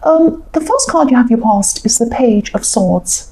The first card you have your past is the Page of Swords.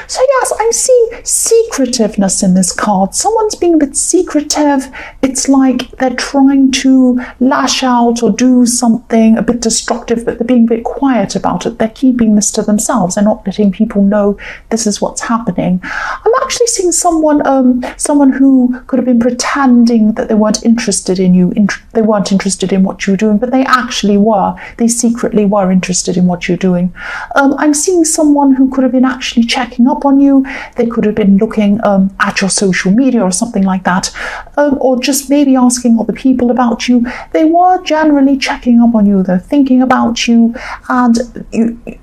So yes, I'm seeing secretiveness in this card. Someone's being a bit secretive. It's like they're trying to lash out or do something a bit destructive, but they're being a bit quiet about it. They're keeping this to themselves. They're not letting people know this is what's happening. I'm actually seeing someone who could have been pretending that they weren't interested in you. They weren't interested in what you were doing, but they actually were. They secretly were interested in what you're doing. I'm seeing someone who could have been actually checking up on you. They could have been looking at your social media or something like that, or just maybe asking other people about you. They were generally checking up on you. They're thinking about you, and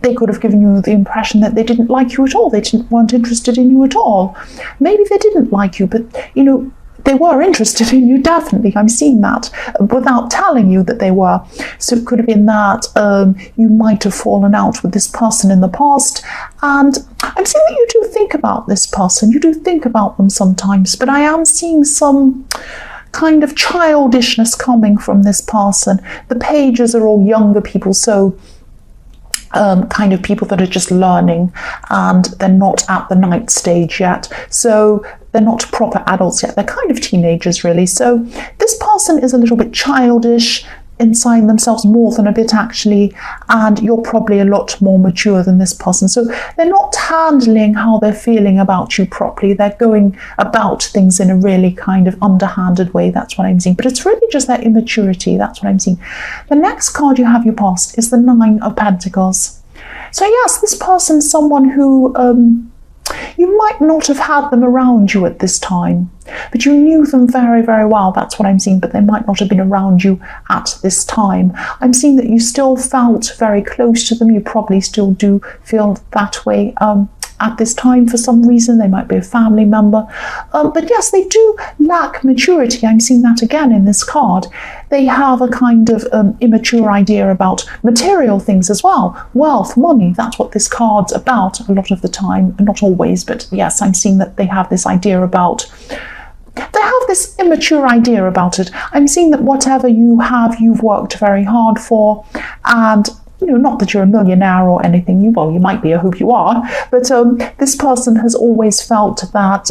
they could have given you the impression that they didn't like you at all. They weren't interested in you at all. Maybe they didn't like you, but they were interested in you, definitely. I'm seeing that without telling you that they were. So it could have been that you might have fallen out with this person in the past. And I'm seeing that you do think about this person. You do think about them sometimes. But I am seeing some kind of childishness coming from this person. The pages are all younger people, so kind of people that are just learning, and they're not at the night stage yet. So they're not proper adults yet. They're kind of teenagers, really. So this person is a little bit childish inside themselves, more than a bit actually, and you're probably a lot more mature than this person. So they're not handling how they're feeling about you properly. They're going about things in a really kind of underhanded way. That's what I'm seeing. But it's really just their immaturity. That's what I'm seeing. The next card you have your past is the Nine of Pentacles. So yes, this person's someone who you might not have had them around you at this time, but you knew them very, very well. That's what I'm seeing, but they might not have been around you at this time. I'm seeing that you still felt very close to them. You probably still do feel that way at this time for some reason. They might be a family member. But yes, they do lack maturity. I'm seeing that again in this card. They have a kind of immature idea about material things as well. Wealth, money, that's what this card's about a lot of the time. Not always, but yes, I'm seeing that they have this idea about... They have this immature idea about it. I'm seeing that whatever you have, you've worked very hard for, and not that you're a millionaire or anything. You might be, I hope you are, but this person has always felt that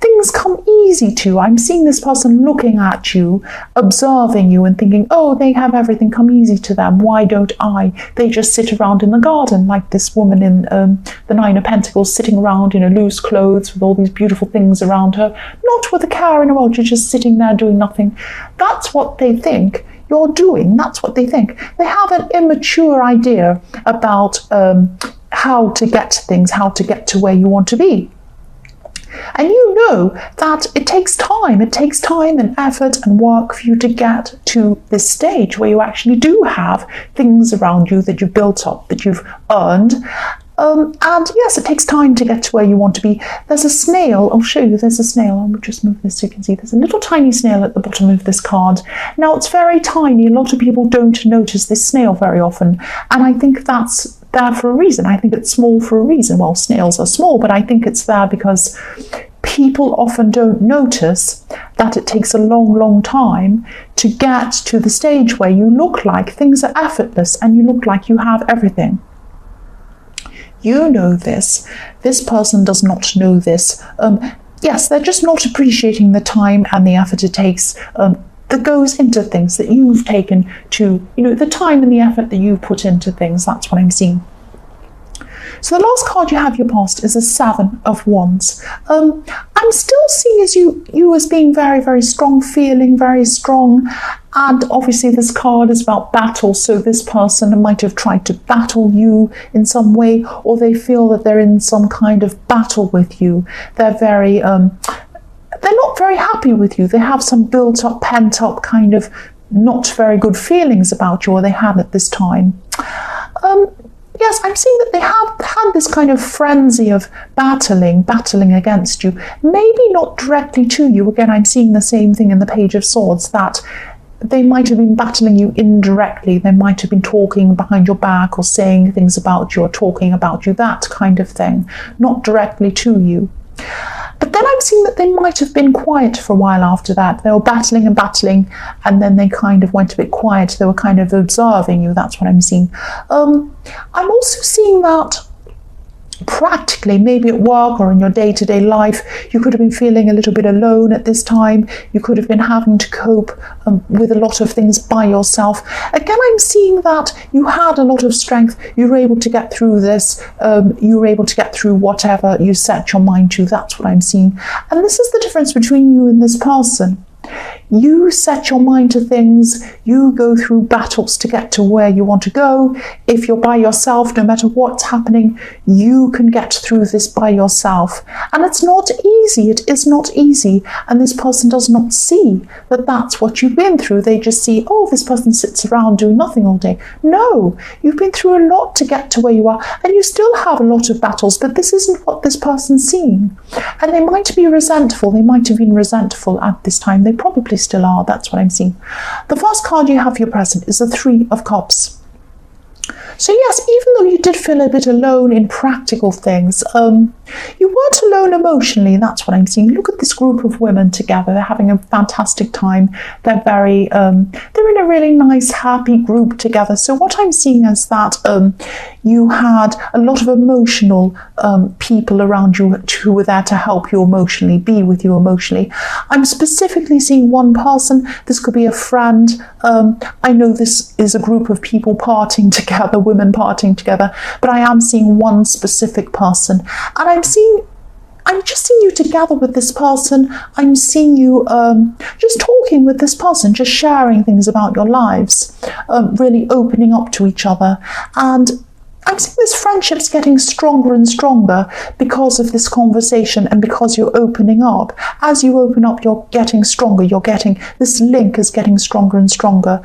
things come easy to. I'm seeing this person looking at you, observing you and thinking, oh, they have everything come easy to them. Why don't I? They just sit around in the garden like this woman in the Nine of Pentacles, sitting around in loose clothes with all these beautiful things around her, not with a care in the world. You're just sitting there doing nothing. That's what they think you're doing. That's what they think. They have an immature idea about how to get things, how to get to where you want to be. And you know that it takes time. It takes time and effort and work for you to get to this stage where you actually do have things around you that you've built up, that you've earned. And yes, it takes time to get to where you want to be. There's a snail. I'll show you. There's a snail. I'll just move this so you can see. There's a little tiny snail at the bottom of this card. Now, it's very tiny. A lot of people don't notice this snail very often. And I think that's there for a reason. I think it's small for a reason. Well, snails are small, but I think it's there because people often don't notice that it takes a long, long time to get to the stage where you look like things are effortless and you look like you have everything. You know this. This person does not know this. Yes, they're just not appreciating the time and the effort it takes that goes into things that you've taken to, the time and the effort that you put into things. That's what I'm seeing. So the last card you have your past is a Seven of Wands. I'm still seeing you as being very, very strong, feeling very strong. And obviously this card is about battle. So this person might have tried to battle you in some way, or they feel that they're in some kind of battle with you. They're very, they're not very happy with you. They have some built up, pent up kind of not very good feelings about you, or they had at this time. Yes, I'm seeing that they have had this kind of frenzy of battling against you. Maybe not directly to you. Again, I'm seeing the same thing in the Page of Swords, that they might have been battling you indirectly. They might have been talking behind your back or saying things about you or talking about you, that kind of thing. Not directly to you. But then I'm seeing that they might have been quiet for a while after that. They were battling and battling, and then they kind of went a bit quiet. They were kind of observing you. That's what I'm seeing. I'm also seeing that practically, maybe at work or in your day-to-day life, you could have been feeling a little bit alone at this time. You could have been having to cope with a lot of things by yourself. Again, I'm seeing that you had a lot of strength. You were able to get through this. You were able to get through whatever you set your mind to. That's what I'm seeing. And this is the difference between you and this person. You set your mind to things, you go through battles to get to where you want to go. If you're by yourself, no matter what's happening, you can get through this by yourself. And it's not easy, it is not easy. And this person does not see that that's what you've been through. They just see, oh, this person sits around doing nothing all day. No, you've been through a lot to get to where you are, and you still have a lot of battles, but this isn't what this person's seeing. And they might be resentful, they might have been resentful at this time. They probably still are. That's what I'm seeing. The first card you have for your present is the Three of Cups. So yes, even though you did feel a bit alone in practical things, you weren't alone emotionally. That's what I'm seeing. Look at this group of women together. They're having a fantastic time. They're very, they're in a really nice, happy group together. So what I'm seeing is that you had a lot of emotional people around you who were there to help you emotionally, be with you emotionally. I'm specifically seeing one person. This could be a friend. I know this is a group of people partying together, women partying together, but I am seeing one specific person. And I'm just seeing you together with this person. I'm seeing you just talking with this person, just sharing things about your lives, really opening up to each other. And I'm seeing this friendship's getting stronger and stronger because of this conversation and because you're opening up. As you open up, you're getting stronger. This link is getting stronger and stronger.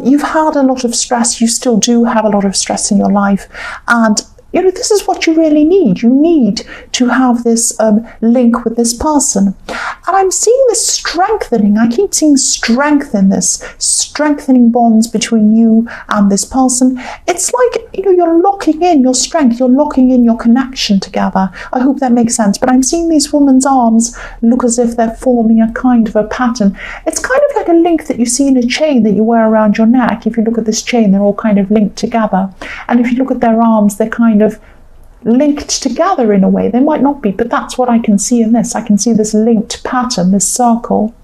You've had a lot of stress. You still do have a lot of stress in your life. And you know, this is what you really need. You need to have this link with this person. And I'm seeing this strengthening. I keep seeing strength in this, strengthening bonds between you and this person. It's like, you know, you're locking in your strength. You're locking in your connection together. I hope that makes sense. But I'm seeing these women's arms look as if they're forming a kind of a pattern. It's kind of like a link that you see in a chain that you wear around your neck. If you look at this chain, they're all kind of linked together. And if you look at their arms, they're kind of linked together in a way. They might not be, but that's what I can see in this. I can see this linked pattern, this circle.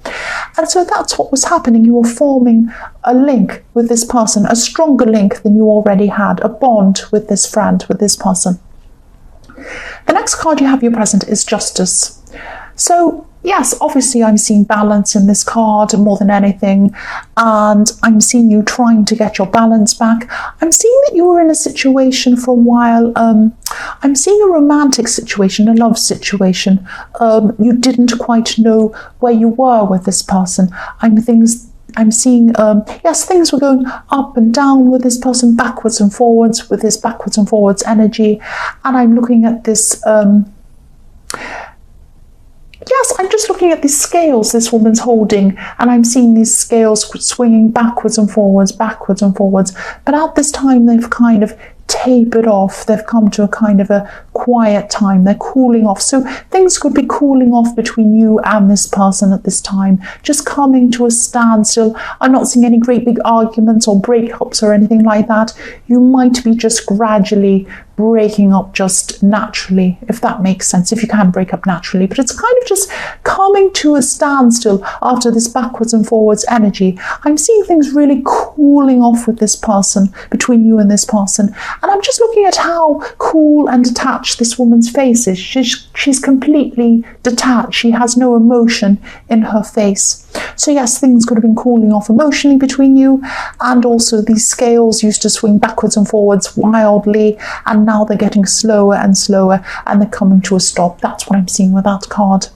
And so that's what was happening. You were forming a link with this person, a stronger link than you already had, a bond with this friend, with this person. The next card you have your present is Justice. So yes, obviously I'm seeing balance in this card more than anything, and I'm seeing you trying to get your balance back. I'm seeing that you were in a situation for a while. I'm seeing a romantic situation, a love situation. You didn't quite know where you were with this person. I'm seeing, yes, things were going up and down with this person, backwards and forwards, with this backwards and forwards energy. And I'm looking at this, yes, I'm just looking at these scales this woman's holding, and I'm seeing these scales swinging backwards and forwards. But at this time, they've kind of tapered off. They've come to a kind of a quiet time. They're cooling off. So things could be cooling off between you and this person at this time, just coming to a standstill. I'm not seeing any great big arguments or breakups or anything like that. You might be just gradually breaking up just naturally, if that makes sense, if you can break up naturally. But it's kind of just coming to a standstill after this backwards and forwards energy. I'm seeing things really cooling off with this person, between you and this person. And I'm just looking at how cool and detached this woman's face is. She's completely detached. She has no emotion in her face. So yes, things could have been cooling off emotionally between you. And also these scales used to swing backwards and forwards wildly, and now they're getting slower and slower, and they're coming to a stop. That's what I'm seeing with that card.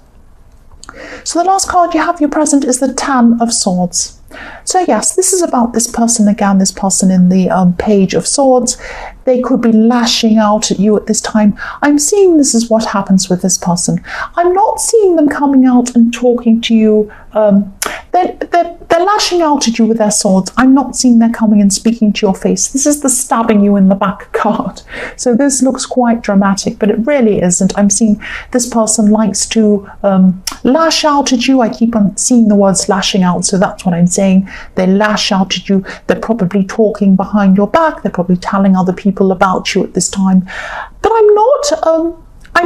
So the last card you have your present is the Ten of Swords. So yes, this is about this person again, this person in the Page of Swords. They could be lashing out at you at this time. I'm seeing this is what happens with this person. I'm not seeing them coming out and talking to you. They're lashing out at you with their swords. I'm not seeing they're coming and speaking to your face. This is the stabbing you in the back card. So this looks quite dramatic, but it really isn't. I'm seeing this person likes to lash out at you. I keep on seeing the words lashing out, so that's what I'm saying. They lash out at you. They're probably talking behind your back. They're probably telling other people about you at this time. But I'm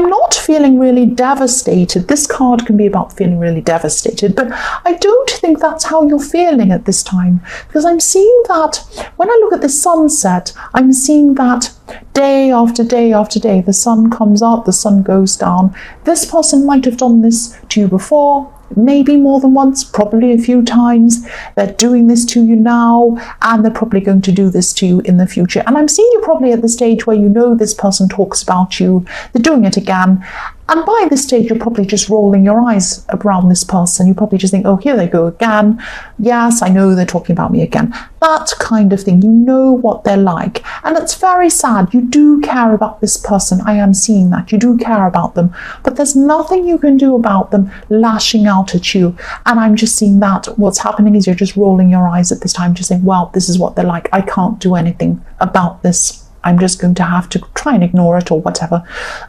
not feeling really devastated. This card can be about feeling really devastated, but I don't think that's how you're feeling at this time, because I'm seeing that when I look at the sunset, I'm seeing that day after day after day, the sun comes up, the sun goes down. This person might have done this to you before, maybe more than once, probably a few times. They're doing this to you now, and they're probably going to do this to you in the future. And I'm seeing you probably at the stage where you know this person talks about you, they're doing it again. And by this stage, you're probably just rolling your eyes around this person. You probably just think, oh, here they go again. Yes, I know they're talking about me again. That kind of thing. You know what they're like. And it's very sad. You do care about this person. I am seeing that. You do care about them. But there's nothing you can do about them lashing out at you. And I'm just seeing that what's happening is you're just rolling your eyes at this time, just saying, well, this is what they're like. I can't do anything about this. I'm just going to have to try and ignore it or whatever.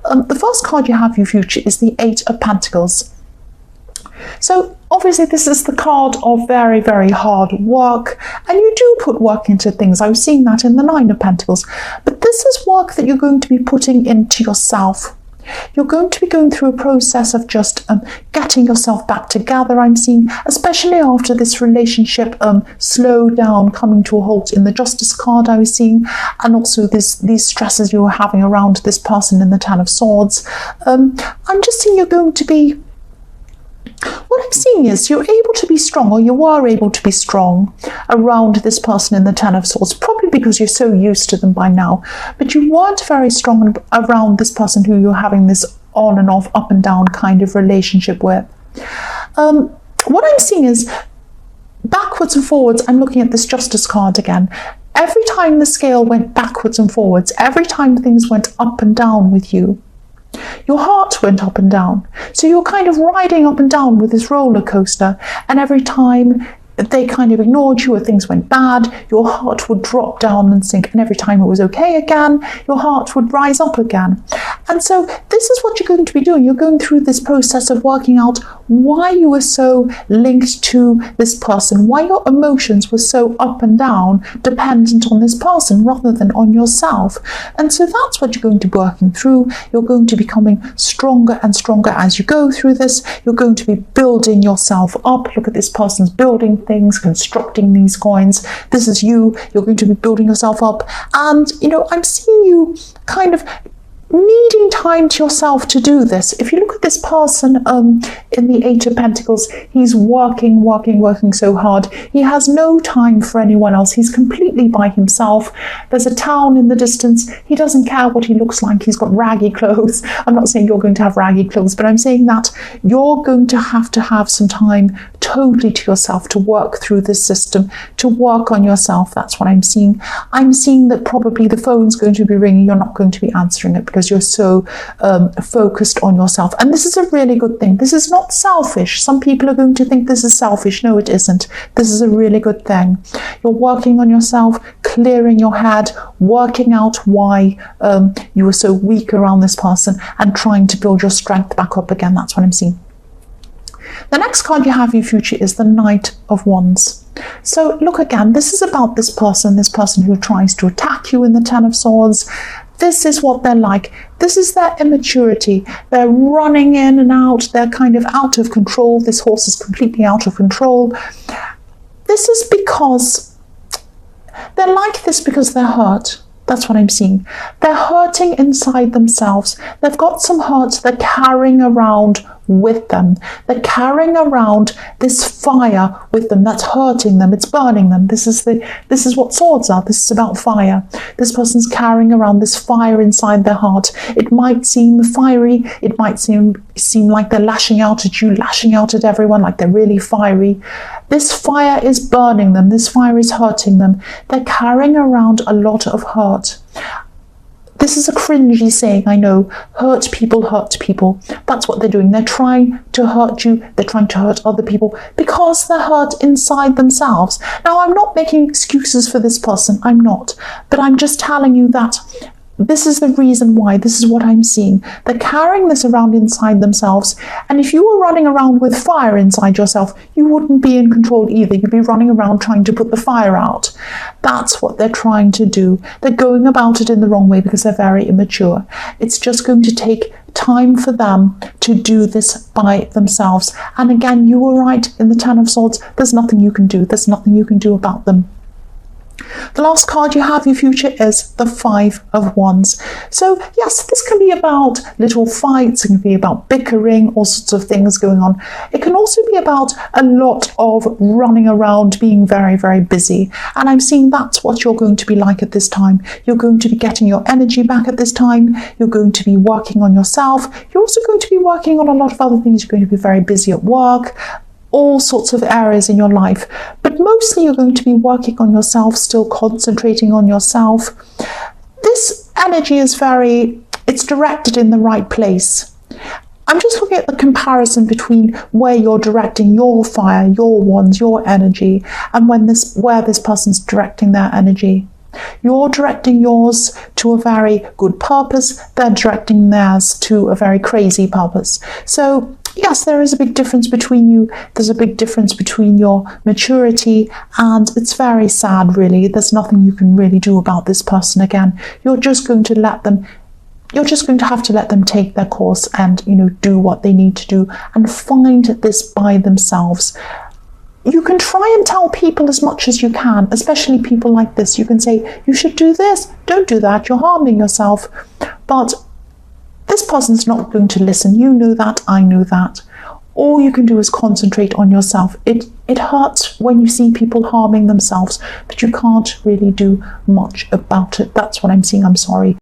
The first card you have for your future is the Eight of Pentacles. So obviously this is the card of very, very hard work, and you do put work into things. I was seeing that in the Nine of Pentacles. But this is work that you're going to be putting into yourself. You're going to be going through a process of just getting yourself back together, I'm seeing, especially after this relationship slowed down, coming to a halt in the Justice card I was seeing, and also these stresses you were having around this person in the Ten of Swords. I'm just seeing you're going to be, what I'm seeing is you're able to be strong, or you were able to be strong around this person in the Ten of Swords, probably because you're so used to them by now, but you weren't very strong around this person who you're having this on and off, up and down kind of relationship with. What I'm seeing is backwards and forwards. I'm looking at this Justice card again. Every time the scale went backwards and forwards, every time things went up and down with you, your heart went up and down. So you're kind of riding up and down with this roller coaster, and every time they kind of ignored you or things went bad, your heart would drop down and sink, and every time it was okay again, your heart would rise up again. And so this is what you're going to be doing. You're going through this process of working out why you were so linked to this person, why your emotions were so up and down, dependent on this person rather than on yourself. And so that's what you're going to be working through. You're going to be becoming stronger and stronger as you go through this. You're going to be building yourself up. Look at this person's building things, constructing these coins. This is you. You're going to be building yourself up. And, you know, I'm seeing you kind of needing time to yourself to do this. If you look at this person in the Eight of Pentacles, he's working so hard. He has no time for anyone else. He's completely by himself. There's a town in the distance. He doesn't care what he looks like. He's got raggy clothes. I'm not saying you're going to have raggy clothes, but I'm saying that you're going to have some time totally to yourself to work through this system, to work on yourself. That's what I'm seeing. I'm seeing that probably the phone's going to be ringing. You're not going to be answering it because you're so focused on yourself. And this is a really good thing. This is not selfish. Some people are going to think this is selfish. No, it isn't. This is a really good thing. You're working on yourself, clearing your head, working out why you were so weak around this person, and trying to build your strength back up again. That's what I'm seeing. The next card you have in your future is the Knight of Wands. So look again, this is about this person who tries to attack you in the Ten of Swords. This is what they're like. This is their immaturity. They're running in and out. They're kind of out of control. This horse is completely out of control. This is because they're like this because they're hurt. That's what I'm seeing. They're hurting inside themselves. They've got some hurt they're carrying around with them. They're carrying around this fire with them that's hurting them. It's burning them. This is what swords are. This is about fire. This person's carrying around this fire inside their heart. It might seem fiery. It might seem like they're lashing out at you, lashing out at everyone, like they're really fiery. This fire is burning them. This fire is hurting them. They're carrying around a lot of hurt. This is a cringy saying, I know. Hurt people hurt people. That's what they're doing. They're trying to hurt you. They're trying to hurt other people because they're hurt inside themselves. Now, I'm not making excuses for this person. I'm not. But I'm just telling you that this is the reason why. This is what I'm seeing. They're carrying this around inside themselves. And if you were running around with fire inside yourself, you wouldn't be in control either. You'd be running around trying to put the fire out. That's what they're trying to do. They're going about it in the wrong way because they're very immature. It's just going to take time for them to do this by themselves. And again, you were right in the Ten of Swords. There's nothing you can do. There's nothing you can do about them. The last card you have, your future, is the Five of Wands. So yes, this can be about little fights, it can be about bickering, all sorts of things going on. It can also be about a lot of running around, being very, very busy. And I'm seeing that's what you're going to be like at this time. You're going to be getting your energy back at this time. You're going to be working on yourself. You're also going to be working on a lot of other things. You're going to be very busy at work, all sorts of areas in your life, but mostly you're going to be working on yourself, still concentrating on yourself. This energy is it's directed in the right place. I'm just looking at the comparison between where you're directing your fire, your wands, your energy, and where this person's directing their energy. You're directing yours to a very good purpose. They're directing theirs to a very crazy purpose. So yes, there is a big difference between you. There's a big difference between your maturity, and it's very sad, really. There's nothing you can really do about this person again. You're just going to have to let them take their course and, do what they need to do and find this by themselves. You can try and tell people as much as you can, especially people like this. You can say, you should do this, don't do that, you're harming yourself. But this person's not going to listen. You know that, I know that. All you can do is concentrate on yourself. It hurts when you see people harming themselves, but you can't really do much about it. That's what I'm seeing. I'm sorry.